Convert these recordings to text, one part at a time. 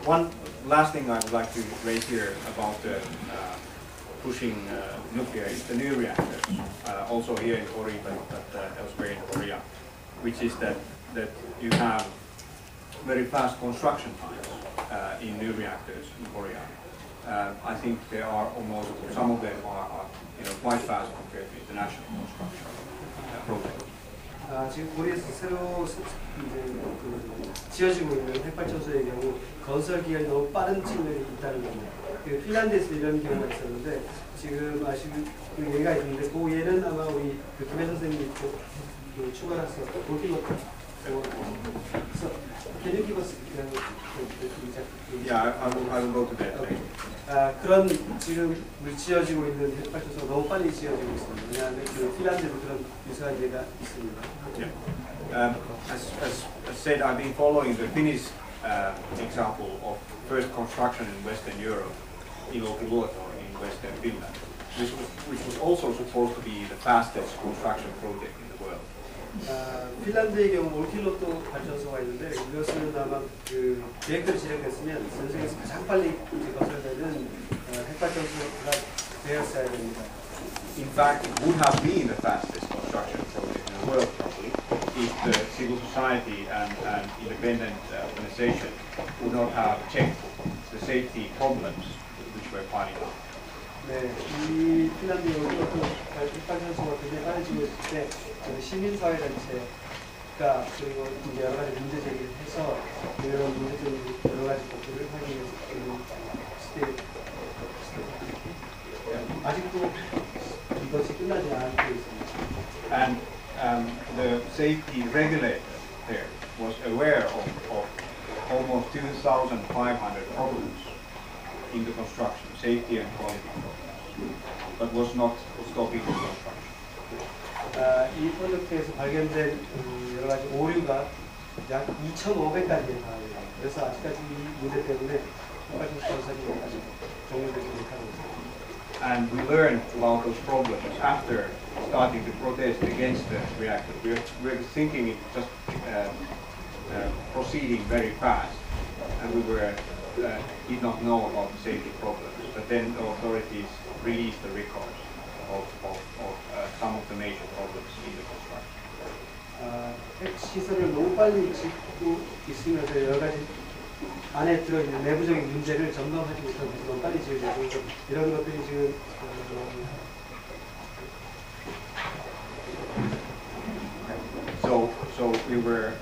one last thing I would like to raise here about pushing nuclear is the new reactors, also here in Korea, but elsewhere in Korea, which is that you have very fast construction times in new reactors in Korea. I think they are almost, some of them are quite fast compared to international construction projects. 지금 고리에서 새로 지어지고 있는 핵발전소의 경우 건설 기간이 너무 빠른 측면이 있다는 겁니다. 핀란드에서 이런 경우가 있었는데 지금 아시는 예가 있는데 그 예는 아마 우리 김해 선생님이 추가해서 볼기부터 Can you give us Yeah, I will go to that. Okay. 그런 지금 지어지고 있는 핵발전소가 너무 빨리 지어지고 있습니다. 왜냐하면 핀란드에도 그런 유사한 예가 있습니다. Yeah. As said, I've been following the Finnish example of first construction in Western Europe, in Olkiluoto in Western Finland, which was also supposed to be the fastest construction project in the world. 핀란드의 경우 올킬로또 발전소가 있는데 이것은 아마 그 계획대로 진행됐으면 전 세계에서 가장 빨리 건설되는 핵발전소가 되었어야 됩니다. In fact, it would have been the fastest construction project in the world probably if the civil society and independent organization would not have checked the safety problems which were piling up. 네, 이 핀란드의 올킬로또 핵발전소가 굉장히 빨리 지고 있을 때 시민사회단체가 그리고 이제 여러 가지 문제 제기를 해서 이런 문제점 여러 가지 것들을 확인해서 아직도 이것이 끝나지 않고 있습니다. And the safety regulator there was aware of almost 2,500 problems in the construction, safety and quality problems, but was not stopping the construction. 이 프로젝트에서 발견된 여러 가지 오류가 약 2,500가지에 달합니다. 그래서 아직까지 이 문제 때문에 핵발전소 건설이 아직 종료되지 못하고 있습니다. And we learned about those problems after starting to protest against the reactor. We were thinking it just proceeding very fast, and we did not know about the safety problems. But then the authorities released the records of some of the major problems in the construction. 핵시설을 너무 빨리 짓고 있으면서 여러 가지 안에 들어있는 내부적인 문제를 점검하지 못하고 너무 빨리 지으려고 이런 것들이 지금 So we were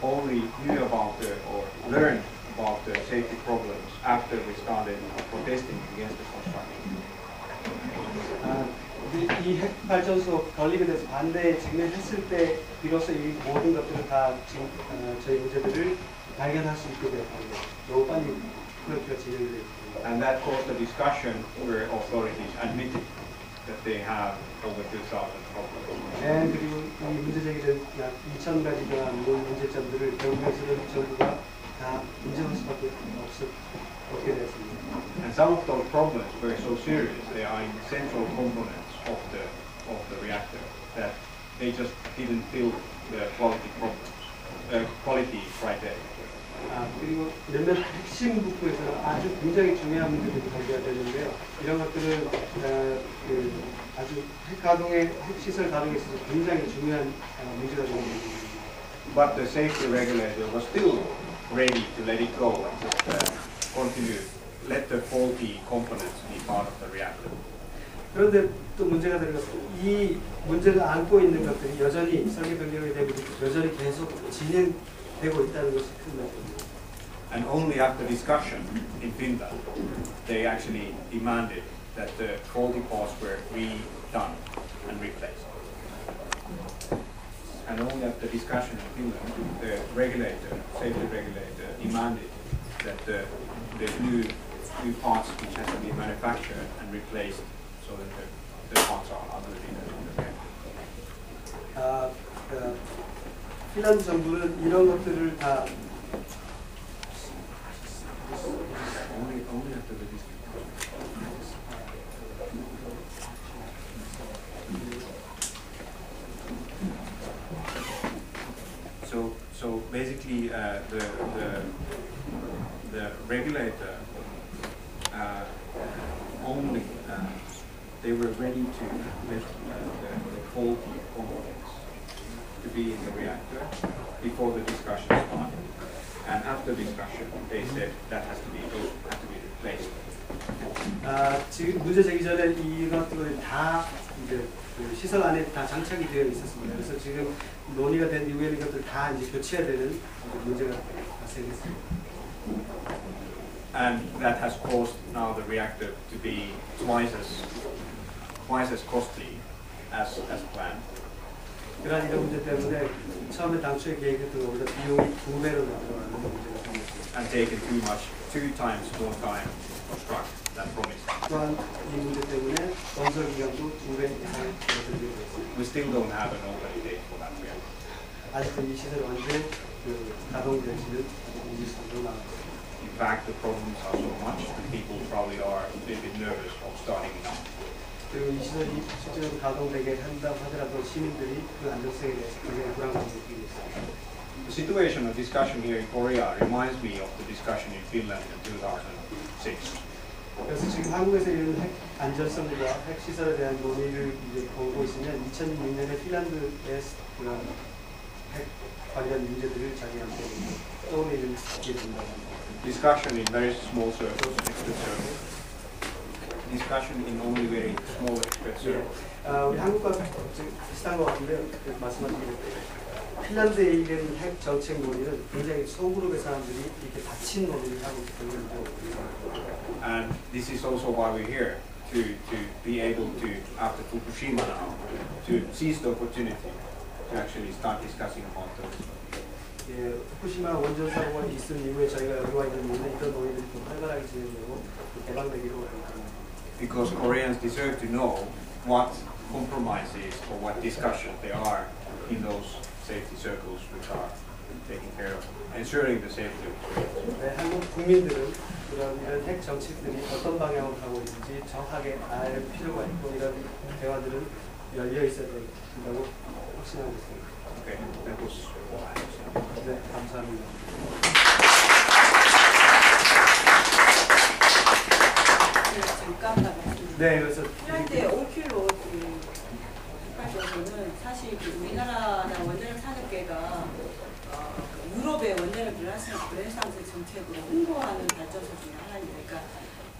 only knew about or learned about the safety problems after we started protesting against the construction. 이 핵발전소 건립에 대해서 반대에 직면했을 때 비로소 이 모든 것들을 다 지금 저희 문제들을 발견할 수 있게 되었습니다. 너무 빨리 그렇게 진행됐습니다. And that caused a discussion where authorities admitted that they have over 2,000 problems. 그리고 이 문제 제기된 약 2,000가지가 문제점들을 결국에서는 정부가 다 인정할 수밖에 없게 되었습니다. And some of those problems were so serious, they are in central components of the reactor, that they just didn't fill the quality criteria. 그리고 몇몇 핵심 부분에서는 아주 굉장히 중요한 문제들이 발견되는데요. 이런 것들은 아주 핵시설 가동에 있어서 굉장히 중요한 문제가 되는 겁니다. But the safety regulator was still ready to let it go and just continue, let the faulty components be part of the reactor. 그런데 또 문제가 되는 것은 이 문제가 안고 있는 것들이 여전히 설계 변경이 되고 여전히 계속 진행되고 있다는 것이 큰 문제입니다. And only after discussion in Finland, they actually demanded that the faulty parts were redone and replaced. And only after discussion in Finland, the safety regulator, demanded that the new parts which has to be manufactured and replaced so that the parts are good in the reactor. 핀란드 정부는 이런 것들을 다 only after the discussion. So basically the the regulator only they were ready to let the faulty components to be in the reactor before the discussion started. And after discussion, they said that has to be replaced. 지금 문제 제기 전에 이것들이 다 이제 그 시설 안에 다 장착이 되어 있었습니다. 그래서 지금 논의가 된 이후에 이것들 다 이제 교체해야 되는 문제가 발생했습니다. And that has caused now the reactor to be twice as costly as planned. 그러한 이런 문제 때문에 처음에 당초에 계획했던 것보다 비용이 2배로 늘어나는 문제가 생겼습니다. And taken two times more time to construct than promised. 또한 이 문제 때문에 건설 기간도 2배 이상 줄어들게 됐습니다. We still don't have an open date for that reactor. 아직도 이 시설이 완전히 가동될지는 미지수로 남았습니다. In fact, the problems are so much that people probably are a little bit nervous of starting it up. 그리고 이 시설이 실제로 가동되게 한다고 하더라도 시민들이 그 안정성에 대해서 굉장히 불안감을 느끼고 있습니다. The situation of discussion here in Korea reminds me of the discussion in Finland in 2006. 그래서 지금 한국에서 이런 핵 안전성과 핵 시설에 대한 논의를 이제 보고 있으면 2006년에 핀란드의 그런 핵 관련 문제들을 자기한테 떠올리는 게 된다고 합니다. Discussion in very small circles, expert circles. Discussion in only very small expert circles. 우리 한국과 비슷한 것 같은데요. 말씀하신 핀란드의 이런 핵 정책 논의는 굉장히 소그룹의 사람들이 이렇게 닫힌 논의를 하고 있기 때문에 And this is also why we're here, to be able to, after Fukushima now, to seize the opportunity to actually start discussing about those. 예, 후쿠시마 원전 사고가 있은 이후에 저희가 여기 와 있는 이런 논의들이 좀 활발하게 진행되고 대박내기로 합니다. Because Koreans deserve to know what compromises or what discussions there are in those safety circles which are taking care of ensuring the safety of Koreans. 네, 한국 국민들은 이런 핵 정책들이 어떤 방향으로 가고 있는지 정확하게 알 필요가 있고 이런 대화들은 열려 있어야 된다고 확신하고 있습니다. Okay, that was all I have to say. 네, 감사합니다. 잠깐만 말씀드릴게요. 네, 그래서 핀란드의 5km 발전소는 사실 우리나라나 원자력 산업계가 유럽의 원자력 르네상스 정책으로 홍보하는 발전소 중에 하나입니다. 그러니까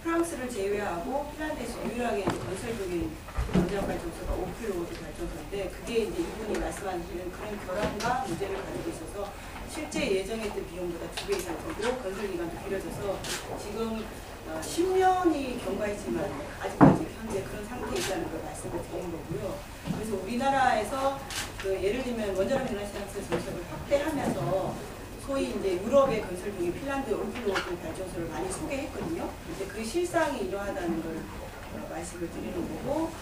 프랑스를 제외하고 핀란드에서 유일하게 건설 중인 원자력 발전소가 5km 발전소인데 그게 이제 이분이 말씀하시는 그런 결함과 문제를 가지고 있어서 실제 예정했던 비용보다 2배 이상 들고 건설 기간도 길어져서 지금 10년이 경과했지만 아직까지 현재 그런 상태에 있다는 걸 말씀을 드린 거고요. 그래서 우리나라에서 예를 들면 원자력 르네상스 정책을 확대하면서 소위 이제 유럽의 건설 중에 핀란드 올킬로워트 발전소를 많이 소개했거든요. 근데 그 실상이 이러하다는 걸 말씀을 드리는 거고,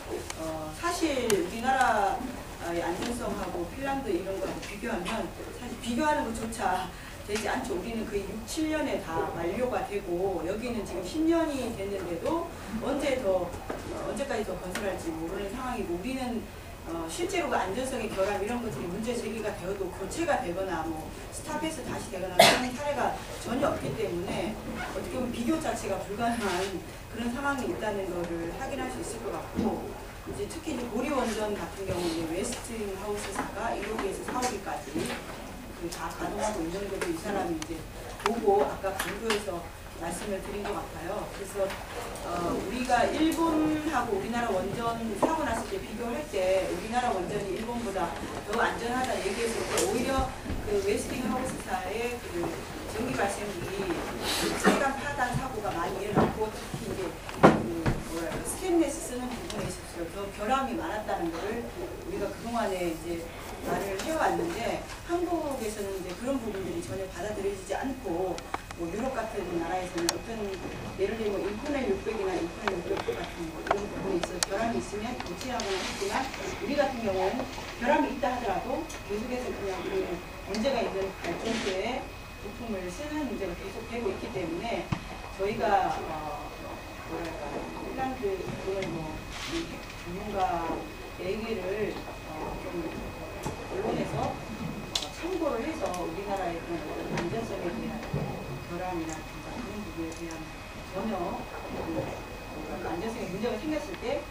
사실 우리나라의 안전성하고 핀란드 이런 거하고 비교하면 사실 비교하는 것조차 되지 않죠. 우리는 거의 6, 7년에 다 완료가 되고 여기는 지금 10년이 됐는데도 언제까지 더 건설할지 모르는 상황이고 우리는 실제로 그 안전성의 결함 이런 것들이 문제 제기가 되어도 교체가 되거나 뭐 스탑해서 다시 되거나 그런 사례가 전혀 없기 때문에 어떻게 보면 비교 자체가 불가능한 그런 상황이 있다는 것을 확인할 수 있을 것 같고 이제 특히 이제 고리 원전 같은 경우는 웨스팅하우스사가 1호기에서 4호기까지 다 가동하고 있는데도 이 사람이 이제 보고 아까 강조해서 말씀을 드린 것 같아요. 그래서 우리가 일본하고 우리나라 원전 사고 났을 때 비교할 때 우리나라 원전이 일본보다 더 안전하다 얘기했을 때 오히려 그 웨스팅하우스사의 그 전기 발생률이 체감 파단 사고가 많이 일어났고 특히 이제 스테인레스 쓰는 부분에 있어서 더 결함이 많았다는 것을 우리가 그동안에 이제 말을 해왔는데 한국에서는 이제 그런 부분들이 전혀 받아들여지지 않고 뭐 유럽 같은 나라에서는 어떤 예를 들면 인터넷 600이나 인터넷 600 같은 이런 부분에 있어서 결함이 있으면 교체하거나 했지만 우리 같은 경우는 결함이 있다 하더라도 계속해서 그냥 우리는 문제가 있는 발전소에 부품을 쓰는 문제가 계속되고 있기 때문에 저희가 핀란드 오늘 뭐 전문가 얘기를 좀 언론에서 참고를 해서 우리나라의 그런 안전성에 대한 결함이나 그런 거기에 대한 전혀 안전성에 문제가 생겼을 때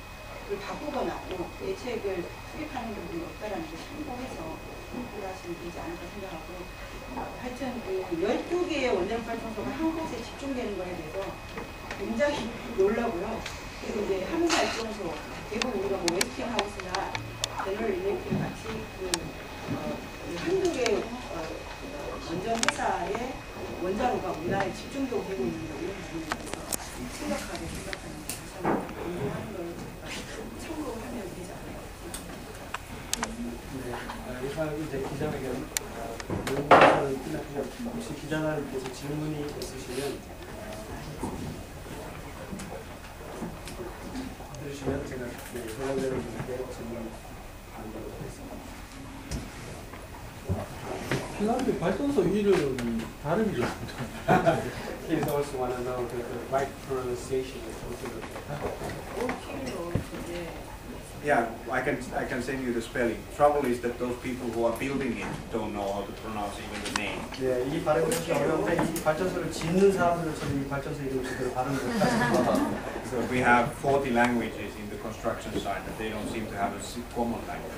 그걸 바꾸거나 또 대책을 수립하는 부분이 없다라는 걸 참고해서 하시면 되지 않을까 생각하고 하여튼 그 12개의 원자력 발전소가 한 곳에 집중되는 거에 대해서 굉장히 놀라고요. 그리고 이제 한 발전소 대부분 우리가 뭐 웨스팅하우스나 제너럴 일렉트릭 같이 한두 개 원전 회사의 원자로가 우리나라에 집중적으로 되고 있는 거 이런 부분에 대해서 심각하게 생각하는 운동하는 걸 참고하면 되지 않을까 네, 이상 이제 기자회견 연구에서는 끝났고요. 혹시 기자님께서 질문이 있으시면 해주시면 제가 소장님께 질문 드리도록 하겠습니다. 핀란드 발전소 이름이 다르죠. He also want to know the right pronunciation of the Yeah, I can send you the spelling. Trouble is that those people who are building it don't know how to pronounce even the name. 네, 이 발음이 좀 어려운데 이 발전소를 짓는 사람들은 이 발전소 이름을 제대로 발음을 못하죠. So we have 40 languages in the construction site, but they don't seem to have a common language.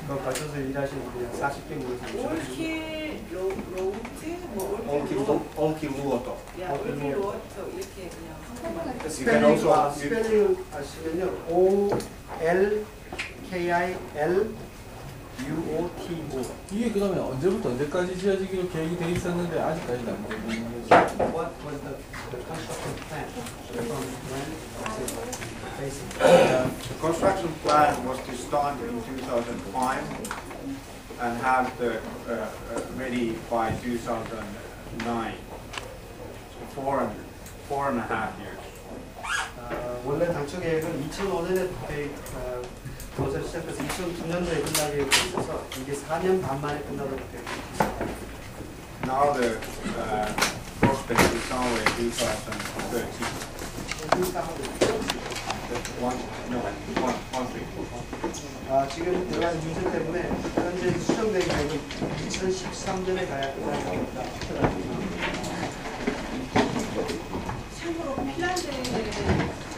그 발전소에 일하시는 분이 한 40개 모여서 올킬 로우트 뭐 올킬 로우트 Olkiluoto. 올킬 로우트 이렇게 그냥 한국말 스펠링 아시면요 OLKILUOTO. 이게 그러면 언제부터 언제까지 지어지기로 계획이 돼 있었는데 아직까지는 안 되고 있는 거죠. What was the construction plan? From when was it facing? The construction plan was to start in 2005 and have the ready by 2009. So four and a half years. 원래 당초 계획은 2005년에 건설 시작해서 2009년도에 끝나게 되어 있어서 이게 4년 반 만에 끝나도록 되어 있습니다. Now the prospect is somewhere 2013. 지금 여러 가지 문제 때문에 현재 수정 계획은 2013년에 가야 끝날 겁니다. 참고로 핀란드는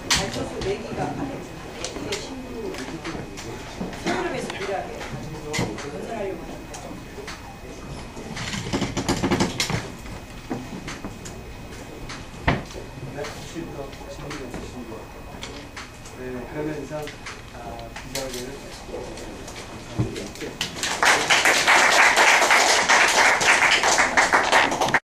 발전소 4기가 가능합니다. 이게 신규 유럽에서 유일하게 건설하려고 합니다. 네, 혹시 더 질문이 없으신가요? 네, 그러면 이상